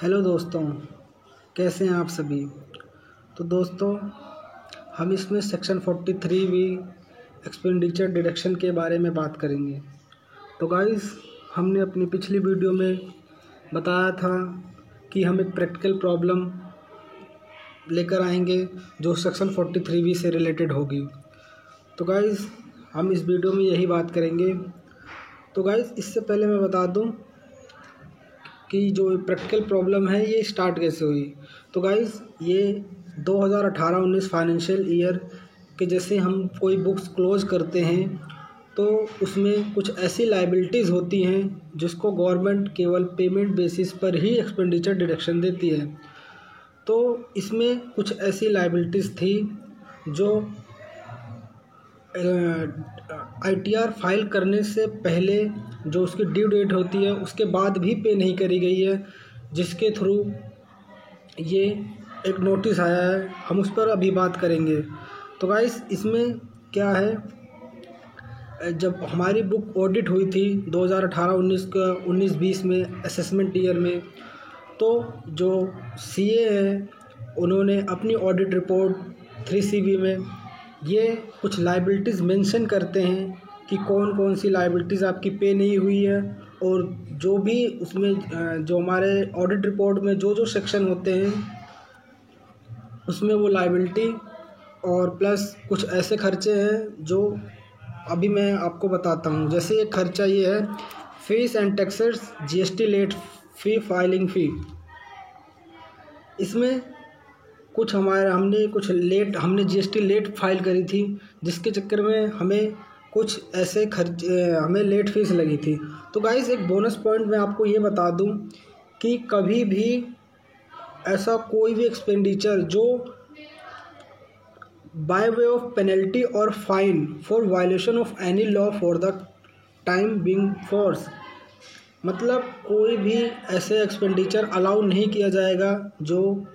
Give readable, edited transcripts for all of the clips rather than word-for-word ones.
Hello दोस्तों, कैसे हैं आप सभी। तो दोस्तों, हम इसमें सेक्शन 43 भी एक्सपेंडिचर डिडक्शन के बारे में बात करेंगे। तो गाइस, हमने अपनी पिछली वीडियो में बताया था कि हम एक प्रैक्टिकल प्रॉब्लम लेकर आएंगे जो सेक्शन 43 भी से रिलेटेड होगी। तो गाइस, हम इस वीडियो में यही बात करेंगे। तो गाइस, इससे पहले मैं बता दूं कि जो प्रैक्टिकल प्रॉब्लम है ये स्टार्ट कैसे हुई। तो गाइस, ये 2018-19 फाइनेंशियल ईयर के जैसे हम कोई बुक्स क्लोज करते हैं तो उसमें कुछ ऐसी लाइबिलिटीज़ होती हैं जिसको गवर्नमेंट केवल पेमेंट बेसिस पर ही एक्सपेंडिचर डिडक्शन देती है। तो इसमें कुछ ऐसी लाइबिलिटीज़ थी जो ITR फाइल करने से पहले जो उसकी ड्यू डेट होती है उसके बाद भी पे नहीं करी गई है, जिसके थ्रू ये एक नोटिस आया है। हम उस पर अभी बात करेंगे। तो गाइस, इसमें क्या है, जब हमारी बुक ऑडिट हुई थी 2018-19 का 19-20 में असेसमेंट ईयर में, तो जो CA है उन्होंने अपनी ऑडिट रिपोर्ट 3CB में ये कुछ लाइबिलिटीज़ मेंशन करते हैं कि कौन कौन सी लाइबिलिटीज़ आपकी पे नहीं हुई है, और जो भी उसमें जो हमारे ऑडिट रिपोर्ट में जो जो सेक्शन होते हैं उसमें वो लाइबिलिटी और प्लस कुछ ऐसे खर्चे हैं जो अभी मैं आपको बताता हूँ। जैसे एक खर्चा ये है, fees and taxes GST late fee filing fee. इसमें कुछ हमने GST लेट फाइल करी थी, जिसके चक्कर में हमें कुछ ऐसे हमें लेट फीस लगी थी। तो गाइस, एक बोनस पॉइंट मैं आपको ये बता दूं कि कभी भी ऐसा कोई भी एक्सपेंडिचर जो बाय वे ऑफ पेनल्टी और fine for violation of any law for the time being force, मतलब कोई भी ऐसे एक्सपेंडिचर अलाउ नहीं किया जाएगा जो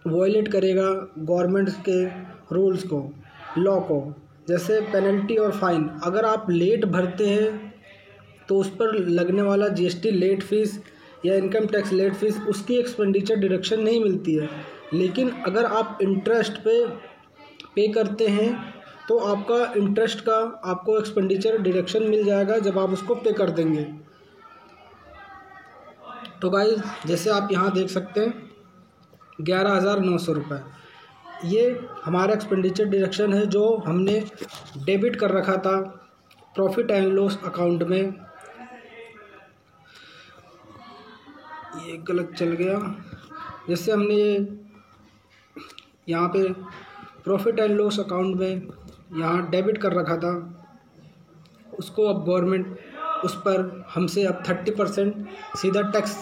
वॉयलेट करेगा गवर्नमेंट के रूल्स को, लॉ को। जैसे पेनल्टी और फाइन, अगर आप लेट भरते हैं तो उस पर लगने वाला GST लेट फीस या इनकम टैक्स लेट फीस, उसकी एक्सपेंडिचर डिडक्शन नहीं मिलती है। लेकिन अगर आप इंटरेस्ट पे करते हैं तो आपका इंटरेस्ट का आपको एक्सपेंडिचर डिडक्शन मिल जाएगा जब आप उसको पे कर देंगे। तो गाइस, जैसे आप यहाँ देख सकते हैं 11,900 रुपये, ये हमारा एक्सपेंडिचर डिडक्शन है जो हमने डेबिट कर रखा था प्रॉफिट एंड लॉस अकाउंट में। ये गलत चल गया। जैसे हमने ये यहाँ पे प्रॉफिट एंड लॉस अकाउंट में यहाँ डेबिट कर रखा था, उसको अब गवर्नमेंट उस पर हमसे अब 30% सीधा टैक्स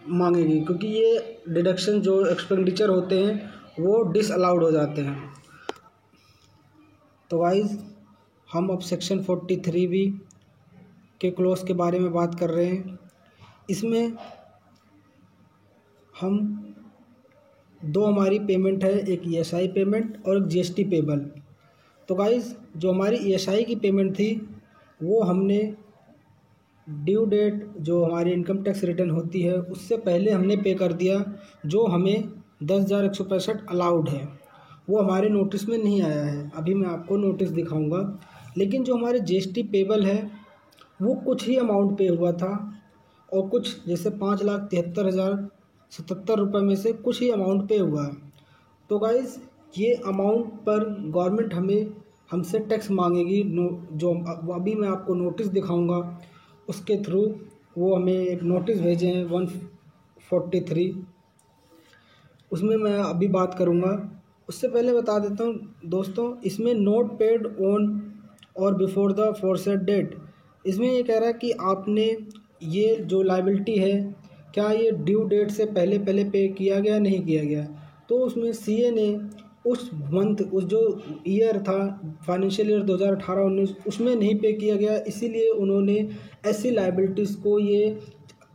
मांगेगी, क्योंकि ये डिडक्शन जो एक्सपेंडिचर होते हैं वो डिसअलाउड हो जाते हैं। तो गाइस, हम अब सेक्शन 43B के क्लोज के बारे में बात कर रहे हैं। इसमें हम दो हमारी पेमेंट है, एक ESI पेमेंट और एक GST पेबल। तो गाइस, जो हमारी ESI की पेमेंट थी वो हमने ड्यू डेट जो हमारी इनकम टैक्स रिटर्न होती है उससे पहले हमने पे कर दिया, जो हमें 10,165 अलाउड है। वो हमारे नोटिस में नहीं आया है, अभी मैं आपको नोटिस दिखाऊंगा। लेकिन जो हमारे GST पेबल है वो कुछ ही अमाउंट पे हुआ था, और कुछ जैसे 5,73,077 रुपये में से कुछ ही अमाउंट पे हुआ है। तो गाइस, ये अमाउंट पर गवर्नमेंट हमसे टैक्स मांगेगी, जो अभी मैं आपको नोटिस दिखाऊंगा उसके थ्रू वो हमें एक नोटिस भेजे हैं 143, उसमें मैं अभी बात करूंगा। उससे पहले बता देता हूँ दोस्तों, इसमें नोट पेड ऑन और बिफोर द फोरसेट डेट, इसमें ये कह रहा है कि आपने ये जो लाइबिलिटी है क्या ये ड्यू डेट से पहले पे किया गया नहीं किया गया। तो उसमें CA ने उस मंथ, उस जो ईयर था फाइनेंशियल ईयर 2018-19 उसमें नहीं पे किया गया, इसीलिए उन्होंने ऐसी लाइबिलिटीज़ को, ये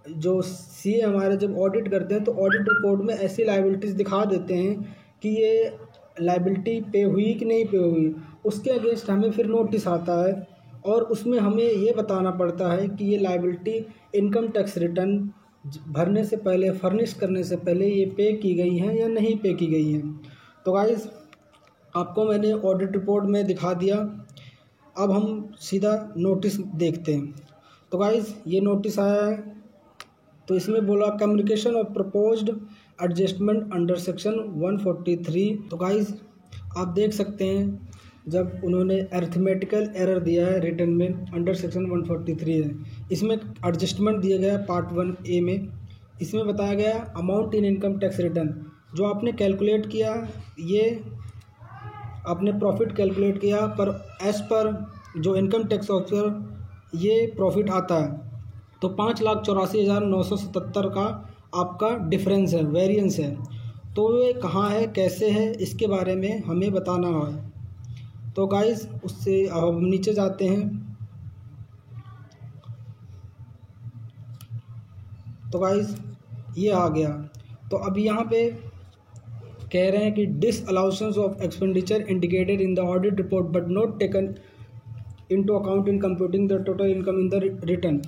जो CA हमारे जब ऑडिट करते हैं तो ऑडिट रिपोर्ट में ऐसी लाइबिलिटीज़ दिखा देते हैं कि ये लाइबिलिटी पे हुई कि नहीं पे हुई, उसके अगेंस्ट हमें फिर नोटिस आता है और उसमें हमें ये बताना पड़ता है कि ये लाइबिलिटी इनकम टैक्स रिटर्न भरने से पहले, फर्निश करने से पहले ये पे की गई हैं या नहीं पे की गई हैं। तो गाइस आपको मैंने ऑडिट रिपोर्ट में दिखा दिया। अब हम सीधा नोटिस देखते हैं। तो गाइस ये नोटिस आया है, तो इसमें बोला communication of proposed adjustment under section 143। तो गाइस आप देख सकते हैं जब उन्होंने अरिथमेटिकल एरर दिया है रिटर्न में अंडर सेक्शन 143 है। इसमें एडजस्टमेंट दिया गया पार्ट 1A में। इसमें बताया गया amount in income tax return जो आपने कैलकुलेट किया, ये आपने प्रॉफिट कैलकुलेट किया, पर एज पर जो इनकम टैक्स ऑफिसर ये प्रॉफिट आता है तो 5,84,977 का आपका डिफरेंस है, वेरिएंस है। तो ये कहाँ है, कैसे है, इसके बारे में हमें बताना है। तो गाइस उससे हम नीचे जाते हैं। तो गाइस ये आ गया। तो अब यहाँ पे कह रहे हैं कि disallowance of expenditure indicated in the audit report but not taken into account in computing the total income in the return.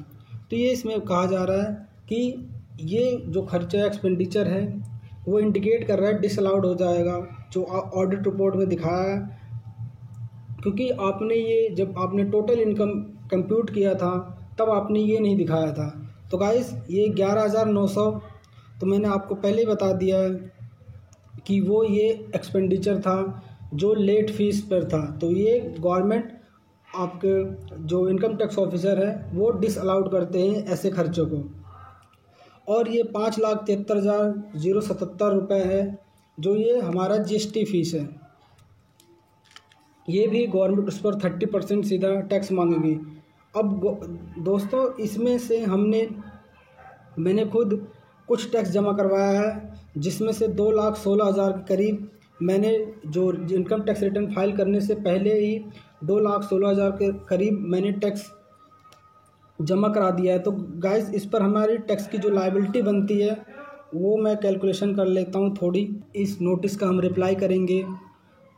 तो ये इसमें कहा जा रहा है कि ये जो खर्चा एक्सपेंडिचर है वो इंडिकेट कर रहा है डिसअलाउड हो जाएगा जो ऑडिट रिपोर्ट में दिखाया है, क्योंकि आपने ये जब आपने टोटल इनकम कंप्यूट किया था तब आपने ये नहीं दिखाया था। तो गाइस ये 11,900 तो मैंने आपको पहले ही बता दिया है कि वो ये एक्सपेंडिचर था जो लेट फीस पर था। तो ये गवर्नमेंट आपके जो इनकम टैक्स ऑफिसर है वो डिसअलाउड करते हैं ऐसे खर्चों को। और ये 5,73,077 रुपये है जो ये हमारा GST फीस है। ये भी गवर्नमेंट उस पर 30% सीधा टैक्स मांगेगी। अब दोस्तों इसमें से मैंने खुद कुछ टैक्स जमा करवाया है, जिसमें से 2,16,000 के करीब मैंने जो इनकम टैक्स रिटर्न फाइल करने से पहले ही 2,16,000 के करीब मैंने टैक्स जमा करा दिया है। तो गाइस इस पर हमारी टैक्स की जो लायबिलिटी बनती है वो मैं कैलकुलेशन कर लेता हूँ थोड़ी। इस नोटिस का हम रिप्लाई करेंगे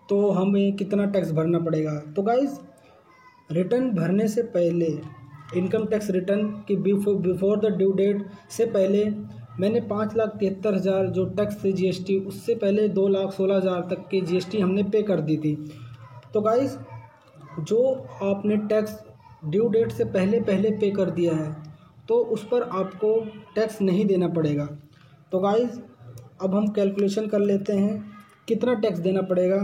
तो हमें कितना टैक्स भरना पड़ेगा। तो गाइस रिटर्न भरने से पहले, इनकम टैक्स रिटर्न की बिफोर द ड्यू डेट से पहले मैंने 5,73,000 जो टैक्स थे GST, उससे पहले 2,16,000 तक की GST हमने पे कर दी थी। तो गाइस जो आपने टैक्स ड्यू डेट से पहले पे कर दिया है तो उस पर आपको टैक्स नहीं देना पड़ेगा। तो गाइस अब हम कैलकुलेशन कर लेते हैं कितना टैक्स देना पड़ेगा।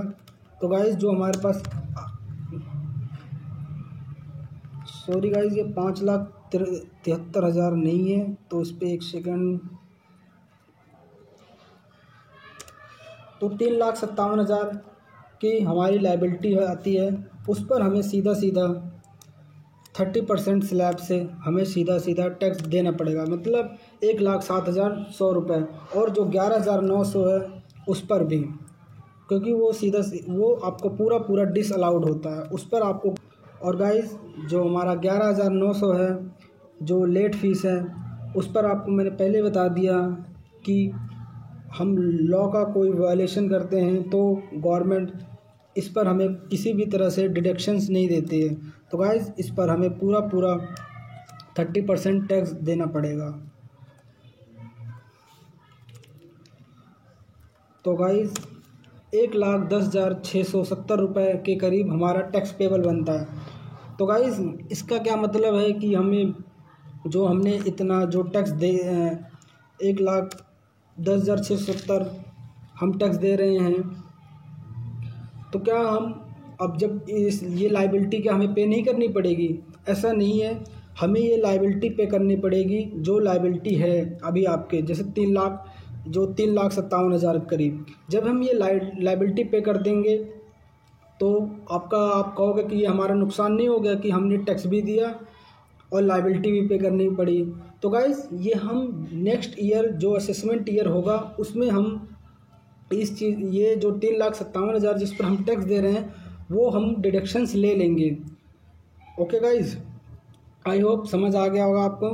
तो गाइस जो हमारे पास सॉरी गाइस ये 5,73,000 नहीं है, तो इस पर 1 सेकंड, तो 3,57,000 की हमारी लायबिलिटी आती है। उस पर हमें सीधा 30% स्लैब से हमें सीधा टैक्स देना पड़ेगा, मतलब 1,07,100 रुपये। और जो 11,900 है उस पर भी, क्योंकि वो आपको पूरा डिसअलाउड होता है उस पर आपको। और गाइस जो हमारा 11,900 है जो लेट फीस है उस पर आपको मैंने पहले बता दिया कि हम लॉ का कोई वायलेशन करते हैं तो गवर्नमेंट इस पर हमें किसी भी तरह से डिडक्शंस नहीं देती है। तो गाइस इस पर हमें पूरा 30% टैक्स देना पड़ेगा। तो गाइस 1,10,670 रुपये के करीब हमारा टैक्स पेबल बनता है। तो गाइस इसका क्या मतलब है कि हमने इतना जो टैक्स 1,10,670 हम टैक्स दे रहे हैं, तो क्या हम अब जब ये लायबिलिटी क्या हमें पे नहीं करनी पड़ेगी? ऐसा नहीं है, हमें ये लायबिलिटी पे करनी पड़ेगी जो लायबिलिटी है अभी आपके, जैसे 3,57,000 के करीब। जब हम ये लायबिलिटी पे कर देंगे तो आप कहोगे कि ये हमारा नुकसान नहीं हो गया कि हमने टैक्स भी दिया और लायबिलिटी भी पे करनी पड़ी। तो गाइस ये हम नेक्स्ट ईयर जो असेसमेंट ईयर होगा उसमें हम ये जो 3,57,000 जिस पर हम टैक्स दे रहे हैं वो हम डिडक्शंस ले लेंगे। ओके गाइस, आई होप समझ आ गया होगा आपको।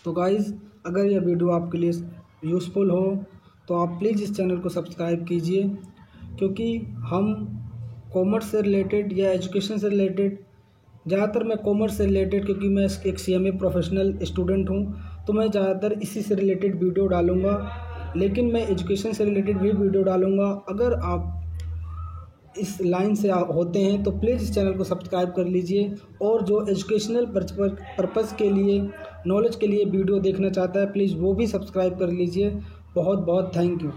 तो गाइस अगर यह वीडियो आपके लिए यूज़फुल हो तो आप प्लीज़ इस चैनल को सब्सक्राइब कीजिए, क्योंकि हम कॉमर्स से रिलेटेड या एजुकेशन से रिलेटेड ज़्यादातर मैं कॉमर्स से रिलेटेड, क्योंकि मैं एक CMA प्रोफेशनल स्टूडेंट हूँ, तो मैं ज़्यादातर इसी से रिलेटेड वीडियो डालूँगा। लेकिन मैं एजुकेशन से रिलेटेड भी वीडियो डालूँगा। अगर आप इस लाइन से होते हैं तो प्लीज़ इस चैनल को सब्सक्राइब कर लीजिए, और जो एजुकेशनल पर्पज़ के लिए, नॉलेज के लिए वीडियो देखना चाहता है, प्लीज़ वो भी सब्सक्राइब कर लीजिए। बहुत बहुत थैंक यू।